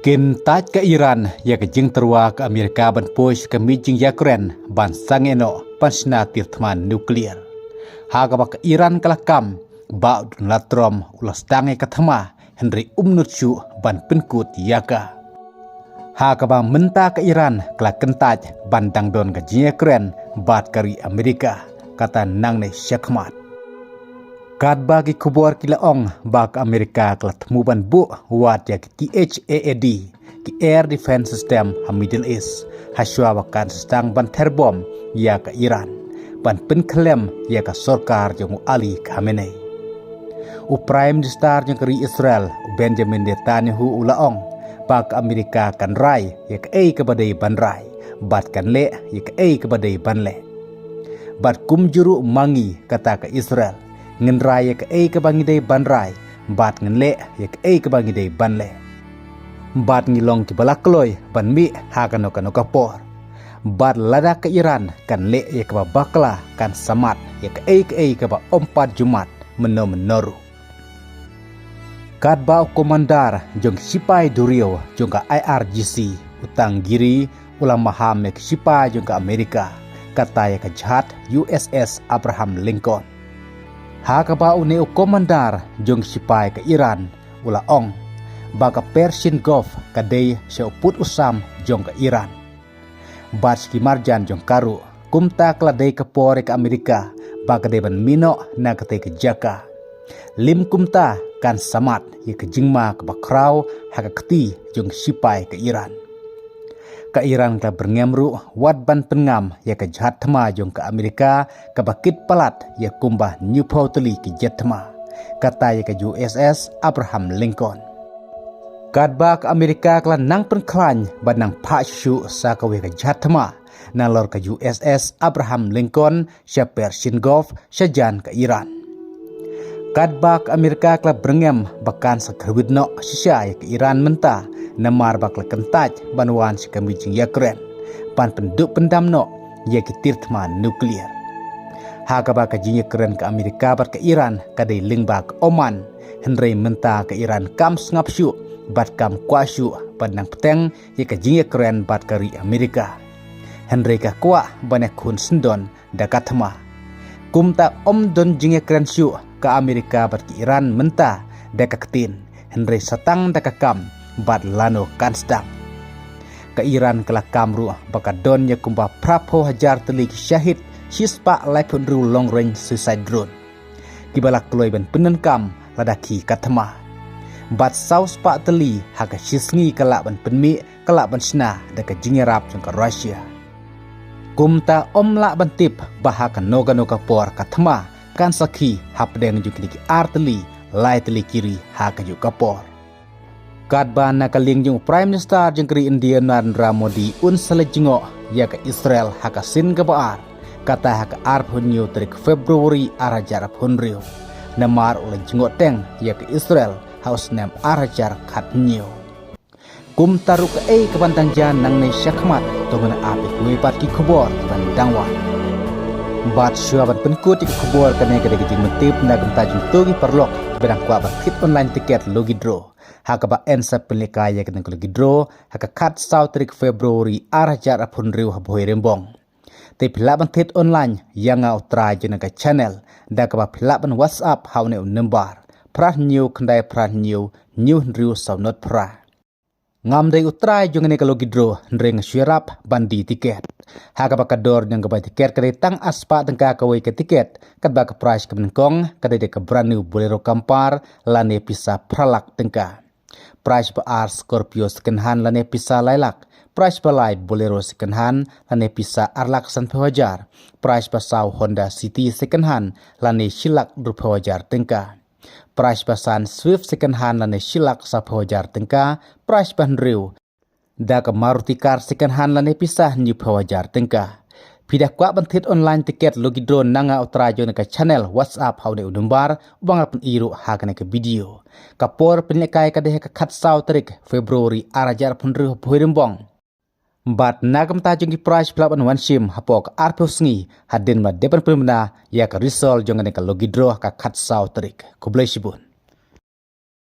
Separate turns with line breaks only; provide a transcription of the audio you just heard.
Kintaj ke Iran ya ke jing terwa ke Amerika ban push ke mijing Ukraine ban sangeno pansna tirtman nuklear. Haga bak Iran kelakam ba latrom ulas dange katama Henry Umnutsu ban penkut yaka. Haga ba menta ke Iran kelak kentaj ban dangdon ke jing Ukraine bat kari Amerika kata nang ne syakmat. Kad bagi kubur kilaong bak Amerika kelat muban bu wat ya ki THAAD ki Air Defense System ha Middle East haswa bakan sedang ban terbom ya ke Iran ban penklem ya ke sorkar jong Ali Khamenei. Prime Minister jong keri Israel Benjamin Netanyahu ulaong bak Amerika kan rai ya ke badai ban rai bat kan le ya ke badai ban le. Bat kumjuru mangi kata ke Israel ngen rai ke bangi dei ban rai bat ngen le ke bangi dei ban le bat ngilong ki balakloi ban mi hakano kano kapor bat lada ke Iran kan le ke bakla kan samat ke ba ompat Jumat menoru kad ba komandar jong sipai durio jong ka IRGC utang giri ulama ham ke sipai jong ka Amerika kata ke jahat USS Abraham Lincoln. Hakaba uneu komandar jong sipai ke Iran ula ong baga Persian Gulf kadai seuput usam jong ke Iran. Batski marjan jong karu kumta kladai ke pore ke Amerika baga deban mino na kate ke jaka. Lim kumta kan samat ye ke jingma ke bakrau haka keti jong sipai ke Iran. Ke Iran ka berngemru wat ban pengam ya ke jahat thema jong ke Amerika ke bakit palat ya kumbah New Pautli ke jet thema kata ya ke USS Abraham Lincoln. Kadba ke Amerika klan nang penklan banang pakshu sa ke ke jahat thema nalor ke USS Abraham Lincoln sya Persian Gulf syajan ke Iran. Kadba ke Amerika klan berngem bakan sakrwidno sya ya ke Iran menta namar bakla kentaj banwan si kamijing Ukraine pan penduk pendamno ya ki tirtman nuklear. Haga ba ka jing Ukraine ke Amerika bat ke Iran kadai lingba ke Oman Henry menta ke Iran kam ngapsyu bat kam kwasyu padang peteng ya ke jing Ukraine bat kari Amerika. Henry ka kwa banek kun sendon dakatma. Kumta don jing Ukraine syu ke Amerika bat ke Iran menta dakaketin Henry satang dakakam bat lano kanstang. Ke Iran kelak kamru bakadon ya kumba prapo hajar telik syahid sispa laipun ru long range suicide drone. Kibalak kloy ban penenkam ladaki katama. Bat saus pak teli haga sisngi kelak ban penmi kelak ban sna deka jingerap jong ke Russia. Kumta omlak ban tip bahakan noga por katama kan sakhi hapdeng jong kiki arteli lai teli kiri haga jong kapor. Kadba nakaling jong Prime Minister jong keri India Narendra Modi selejingo ya ke Israel haka sin ke baar kata haka arp hunyo tarik Februari arajar hunrio namar oleh jingo teng ya ke Israel haus nem arajar kat nyo kum taru ke bantang jan nang ne syakmat tongan apik wipat ki kubor bandangwan bat syuabat penkut ki kubor kane kade jing mentip na genta jing togi perlok berang kwa bat hit online tiket logidro haka ba ensa pelika ya kene logidro haka kat sautrik Februari arajar apun riu haboi rembong te pilaban tit online yang au try jena ka channel da ka ba pilaban WhatsApp haune number prah new kandai prah new riu saunot prah ngam dai utrai jongene ka logidro ndreng syirap bandi tiket haka ba kador yang ka ba tiket kade tang aspa tengka ka wei ka tiket kad ba ka price ka menengkong kade de ka brand new bolero kampar lane pisa pralak tengka price ba R Scorpio second hand lane pisa lailak price ba lai bolero second hand lane pisa arlak san pewajar price ba sau Honda City second hand lane shilak rupawajar tengka price ba san Swift second hand lane shilak sa pewajar tengka price ba Henriu da ka Maruti car second hand lane pisa new pewajar tengka pidah kwa bantit online tiket logidro nanga utrajo na ka channel WhatsApp haune udumbar ubang apun iru hakane ka video kapor penyekai ka dehe ka khatsau tarik Februari arajar punru puhirimbong bat nagam tajung ki price pelaban wanshim hapok arpusngi hadin ma depan pemna ya ka risol jongane ka logidro ka khatsau tarik kublai sibun